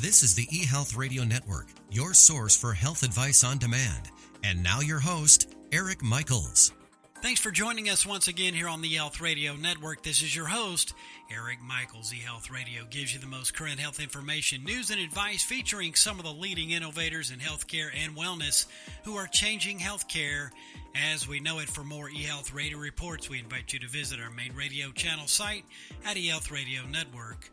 This is the eHealth Radio Network, your source for health advice on demand. And now your host, Eric Michaels. Thanks for joining us once again here on the eHealth Radio Network. This is your host, Eric Michaels. eHealth Radio gives you the most current health information, news, and advice featuring some of the leading innovators in healthcare and wellness who are changing healthcare as we know it. For more eHealth Radio reports, we invite you to visit our main radio channel site at eHealthRadioNetwork.com.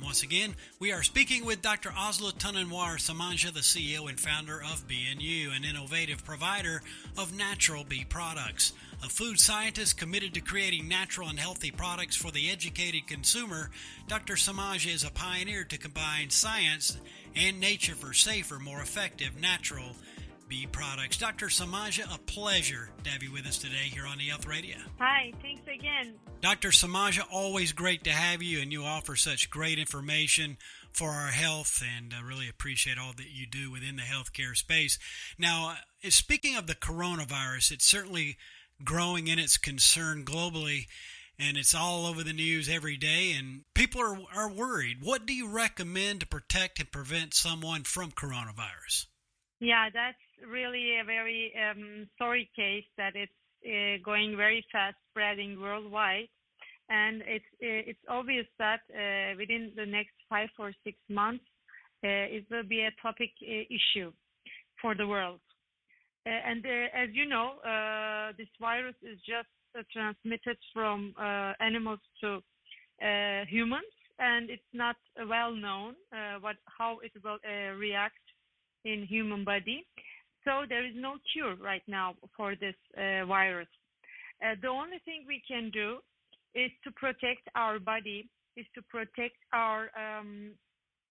Once again, we are speaking with Dr. Asli Tanugur Samanci, the CEO and founder of BNU, an innovative provider of natural bee products. A food scientist committed to creating natural and healthy products for the educated consumer, Dr. Samanci is a pioneer to combine science and nature for safer, more effective, natural bee products. Dr. Samanci, a pleasure to have you with us today here on eHealth Radio. Hi, thanks again. Dr. Samanci, always great to have you, and you offer such great information for our health, and I really appreciate all that you do within the healthcare space. Now, speaking of the coronavirus, it's certainly growing in its concern globally, and it's all over the news every day, and people are worried. What do you recommend to protect and prevent someone from coronavirus? Yeah, that's really a very sorry case that it's going very fast, spreading worldwide, and it's obvious that within the next 5 or 6 months, it will be a topic issue for the world. And as you know, this virus is just transmitted from animals to humans, and it's not well known how it will react in human body. So there is no cure right now for this virus. The only thing we can do is to protect our body, is to protect our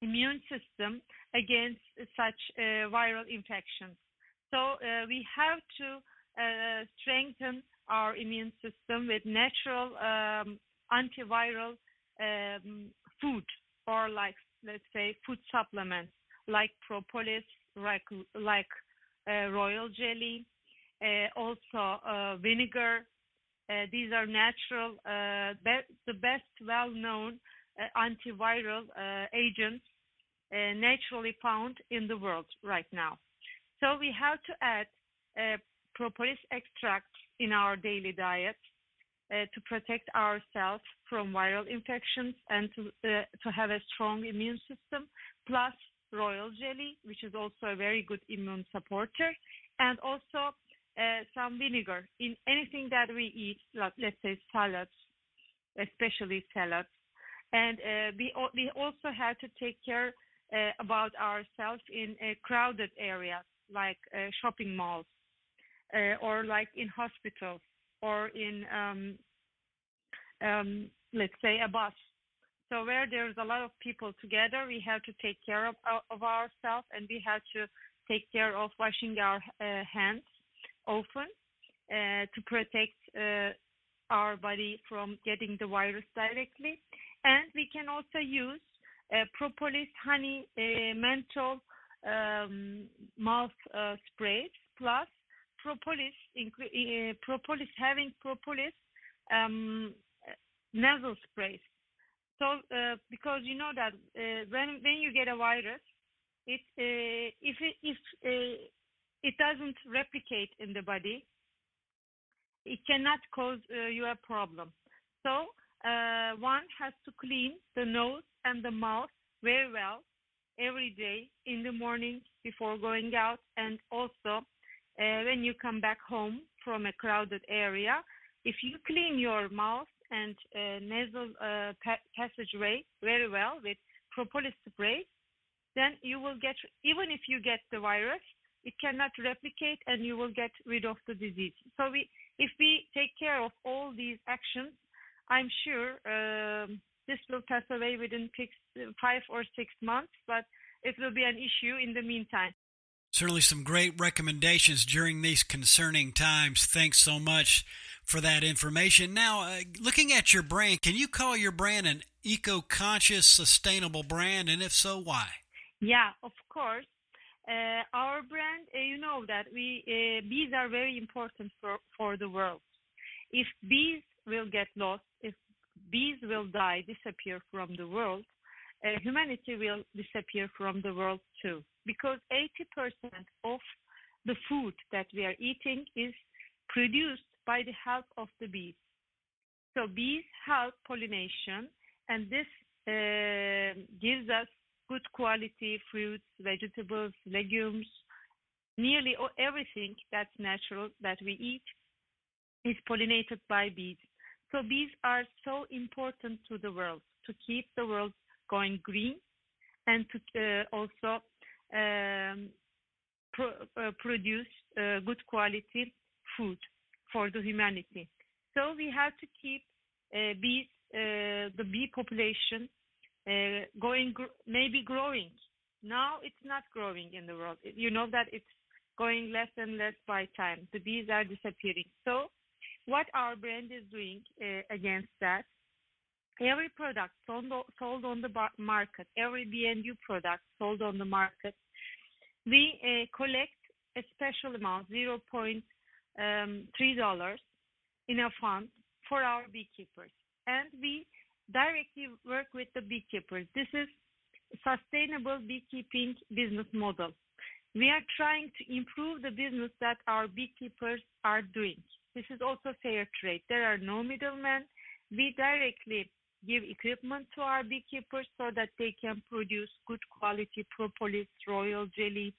immune system against such viral infections. So we have to strengthen our immune system with natural antiviral food, or like, let's say, food supplements like propolis, like royal jelly, also vinegar. These are natural, the best well-known antiviral agents naturally found in the world right now. So we have to add propolis extract in our daily diet to protect ourselves from viral infections and to have a strong immune system, plus royal jelly, which is also a very good immune supporter, and also some vinegar in anything that we eat, like, let's say, salads, especially salads. And we also have to take care about ourselves in crowded areas like shopping malls, or like in hospitals, or in let's say a bus. So where there's a lot of people together, we have to take care of ourselves, and we have to take care of washing our hands often to protect our body from getting the virus directly. And we can also use propolis, honey, menthol mouth sprays, plus propolis, having propolis nasal sprays. So, because you know that when you get a virus, if it doesn't replicate in the body, it cannot cause you a problem. So one has to clean the nose and the mouth very well every day, in the morning before going out, and also when you come back home from a crowded area. If you clean your mouth and nasal passageway very well with propolis spray, then you will get, even if you get the virus, it cannot replicate and you will get rid of the disease. So if we take care of all these actions, I'm sure this will pass away within 5 or 6 months, but it will be an issue in the meantime. Certainly some great recommendations during these concerning times. Thanks so much for that information. Now, looking at your brand, can you call your brand an eco-conscious, sustainable brand? And if so, why? Yeah, of course. Our brand, you know that bees are very important for the world. If bees will get lost, if bees will die, disappear from the world, humanity will disappear from the world too. Because 80% of the food that we are eating is produced by the help of the bees. So bees help pollination, and this gives us good quality fruits, vegetables, legumes. Nearly everything that's natural that we eat is pollinated by bees. So bees are so important to the world to keep the world going green and to also produce good quality food for the humanity. So we have to keep bees, the bee population maybe growing. Now it's not growing in the world. You know that it's going less and less by time. The bees are disappearing. So what our brand is doing against that, every product sold on the market, every B&U product sold on the market, we collect a special amount, $0.3 in a fund for our beekeepers. And we directly work with the beekeepers. This is sustainable beekeeping business model. We are trying to improve the business that our beekeepers are doing. This is also fair trade. There are no middlemen. We directly give equipment to our beekeepers so that they can produce good quality propolis, royal jelly,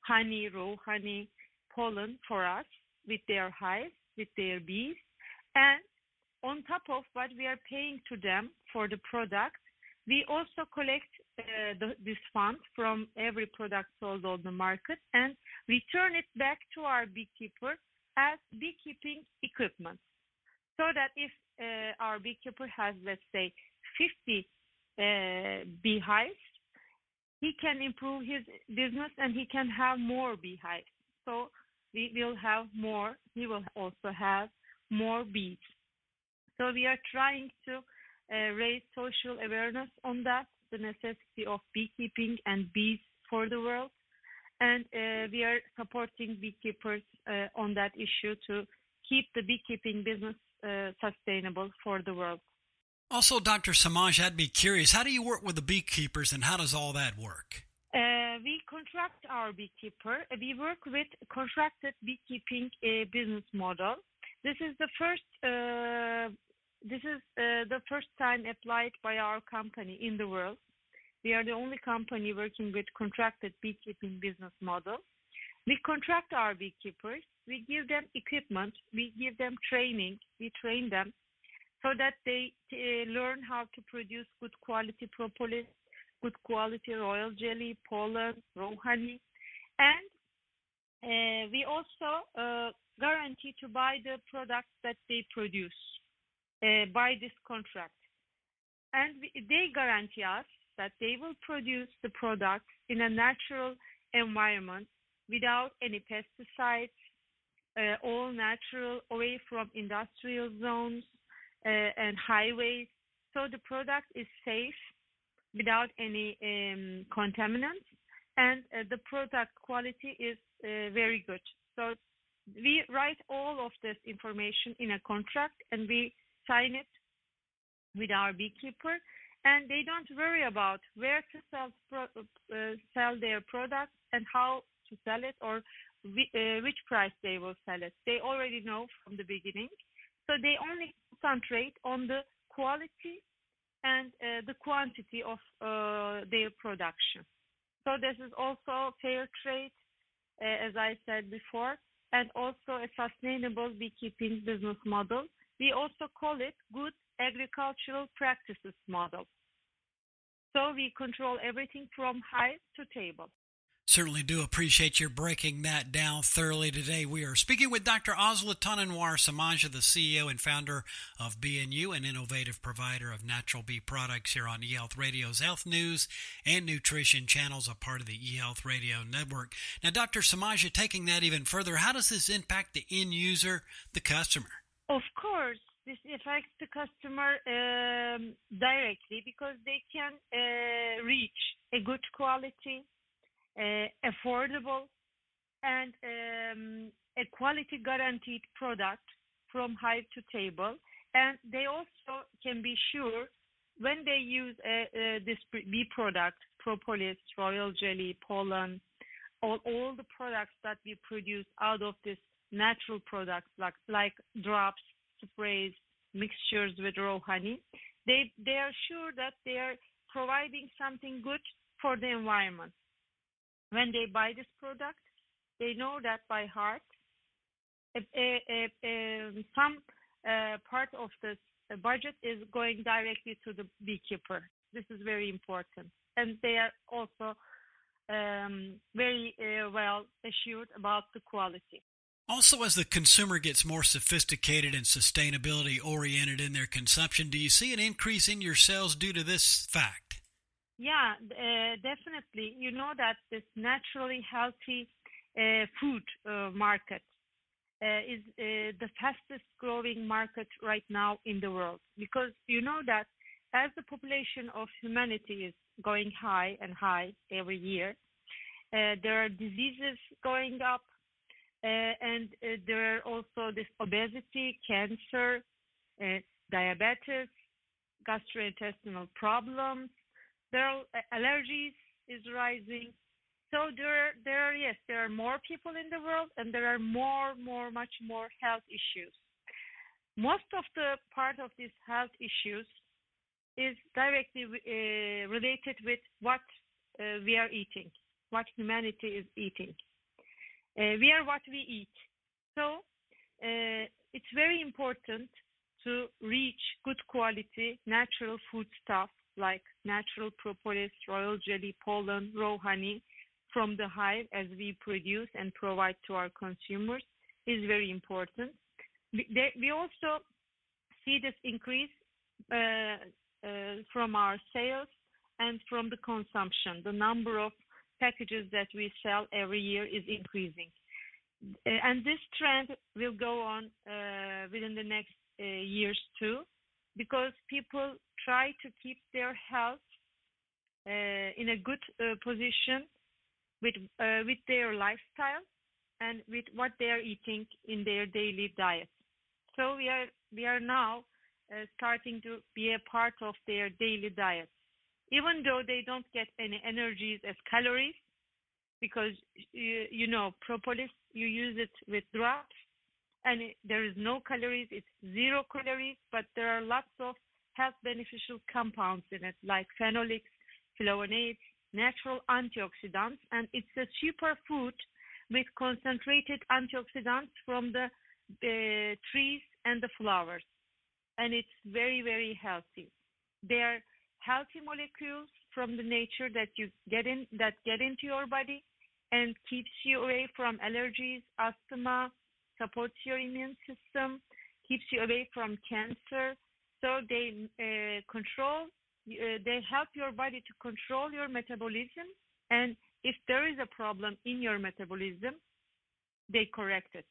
honey, raw honey, pollen for us with their hives, with their bees. And on top of what we are paying to them for the product, we also collect this fund from every product sold on the market and return it back to our beekeeper as beekeeping equipment. So that if our beekeeper has, let's say, 50 beehives, he can improve his business and he can have more beehives. So we will have more. He will also have more bees. So we are trying to raise social awareness on that, the necessity of beekeeping and bees for the world. And we are supporting beekeepers on that issue to keep the beekeeping business sustainable for the world. Also, Dr. Samanci, I'd be curious, how do you work with the beekeepers and how does all that work? We contract our beekeeper. We work with contracted beekeeping business model. This is the first time applied by our company in the world. We are the only company working with contracted beekeeping business model. We contract our beekeepers. We give them equipment. We give them training. We train them so that they learn how to produce good quality propolis, good quality royal jelly, pollen, raw honey. And we also guarantee to buy the products that they produce by this contract. And they guarantee us that they will produce the products in a natural environment without any pesticides, all natural, away from industrial zones and highways. So the product is safe without any contaminants, and the product quality is very good. So we write all of this information in a contract and we sign it with our beekeeper, and they don't worry about where to sell their product and how to sell it or which price they will sell it. They already know from the beginning. So they only concentrate on the quality and the quantity of their production. So this is also fair trade, as I said before, and also a sustainable beekeeping business model. We also call it good agricultural practices model. So we control everything from hive to table. Certainly do appreciate your breaking that down thoroughly today. We are speaking with Dr. Asli Tanugur Samanci, the CEO and founder of B&U, an innovative provider of natural bee products here on eHealth Radio's Health News and Nutrition channels, a part of the eHealth Radio Network. Now, Dr. Samanci, taking that even further, how does this impact the end user, the customer? Of course, this affects the customer directly because they can reach a good quality, affordable, and a quality guaranteed product from hive to table. And they also can be sure when they use this bee product, propolis, royal jelly, pollen, all the products that we produce out of this natural products like drops, sprays, mixtures with raw honey, they are sure that they are providing something good for the environment. When they buy this product, they know that by heart. Some part of this budget is going directly to the beekeeper. This is very important, and they are also very well assured about the quality. Also, as the consumer gets more sophisticated and sustainability oriented in their consumption, do you see an increase in your sales due to this fact? Yeah, definitely. You know that this naturally healthy food market is the fastest growing market right now in the world, because you know that as the population of humanity is going high and high every year, there are diseases going up, and there are also this obesity, cancer, diabetes, gastrointestinal problems. There are allergies is rising. So there are more people in the world, and there are much more health issues. Most of the part of these health issues is directly related with what we are eating, what humanity is eating. We are what we eat. So it's very important to reach good quality natural food stuff like natural propolis, royal jelly, pollen, raw honey from the hive as we produce and provide to our consumers is very important. We also see this increase from our sales and from the consumption. The number of packages that we sell every year is increasing. And this trend will go on within the next years too, because people try to keep their health in a good position with their lifestyle and with what they are eating in their daily diet. So we are now starting to be a part of their daily diet, even though they don't get any energies as calories, because you know propolis, you use it with drops, and there is no calories, it's 0 calories, but there are lots of health beneficial compounds in it, like phenolics, flavonoids, natural antioxidants, and it's a superfood with concentrated antioxidants from the trees and the flowers, and it's very, very healthy. They are healthy molecules from the nature that you get into your body and keeps you away from allergies, asthma, supports your immune system, keeps you away from cancer. So they they help your body to control your metabolism, and if there is a problem in your metabolism, they correct it.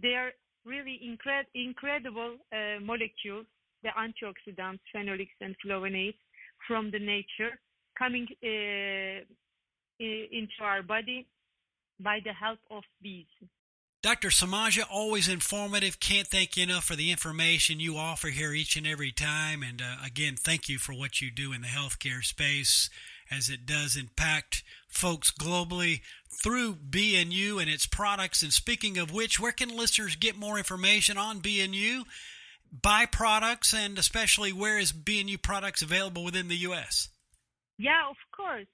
They are really incredible molecules, the antioxidants, phenolics, and flavonoids from the nature coming into our body by the help of bees. Dr. Samanci, always informative. Can't thank you enough for the information you offer here each and every time. And again, thank you for what you do in the healthcare space, as it does impact folks globally through B&U and its products. And speaking of which, where can listeners get more information on B&U, buy products, and especially where is B&U products available within the U.S.? Yeah, of course.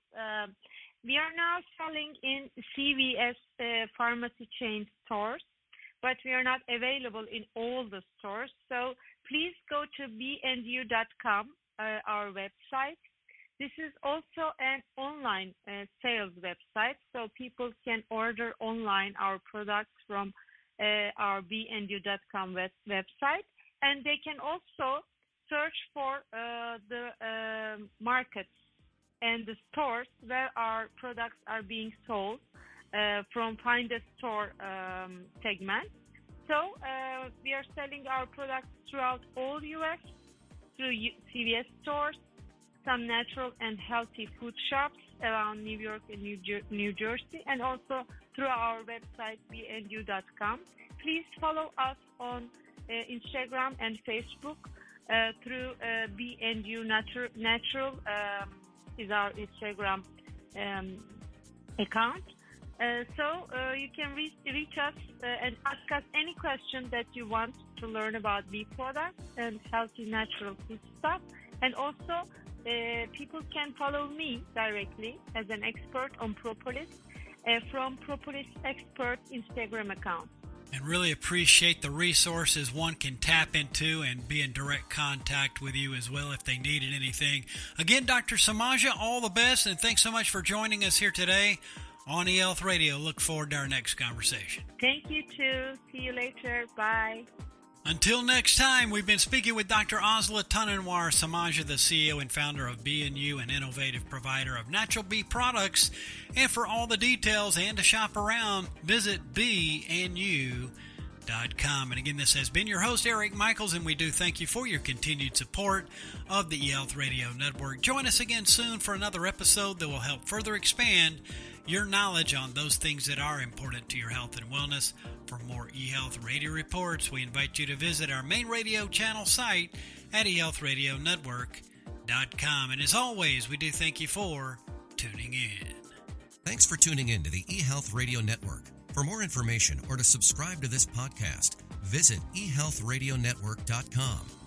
We are now selling in CVS pharmacy chain stores, but we are not available in all the stores. So please go to beandu.com, our website. This is also an online sales website, so people can order online our products from our beandu.com website, and they can also search for the markets and the stores where our products are being sold from Find a Store segment. So we are selling our products throughout all U.S., through CVS stores, some natural and healthy food shops around New York and New Jersey, and also through our website, beandu.com. Please follow us on Instagram and Facebook. through BNU Natural is our Instagram account. So you can reach us and ask us any question that you want to learn about bee products and healthy natural food stuff. And also, people can follow me directly as an expert on propolis from Propolis Expert Instagram account. And really appreciate the resources one can tap into and be in direct contact with you as well if they needed anything. Again, Dr. Samanci, all the best, and thanks so much for joining us here today on eHealth Radio. Look forward to our next conversation. Thank you, too. See you later. Bye. Until next time, we've been speaking with Dr. Asli Tanugur Samanci, the CEO and founder of BNU, an innovative provider of natural bee products. And for all the details and to shop around, visit beenu.com. And again, this has been your host, Eric Michaels, and we do thank you for your continued support of the eHealth Radio Network. Join us again soon for another episode that will help further expand your knowledge on those things that are important to your health and wellness. For more eHealth Radio reports, we invite you to visit our main radio channel site at eHealthRadioNetwork.com. And as always, we do thank you for tuning in. Thanks for tuning in to the eHealth Radio Network. For more information or to subscribe to this podcast, visit eHealthRadioNetwork.com.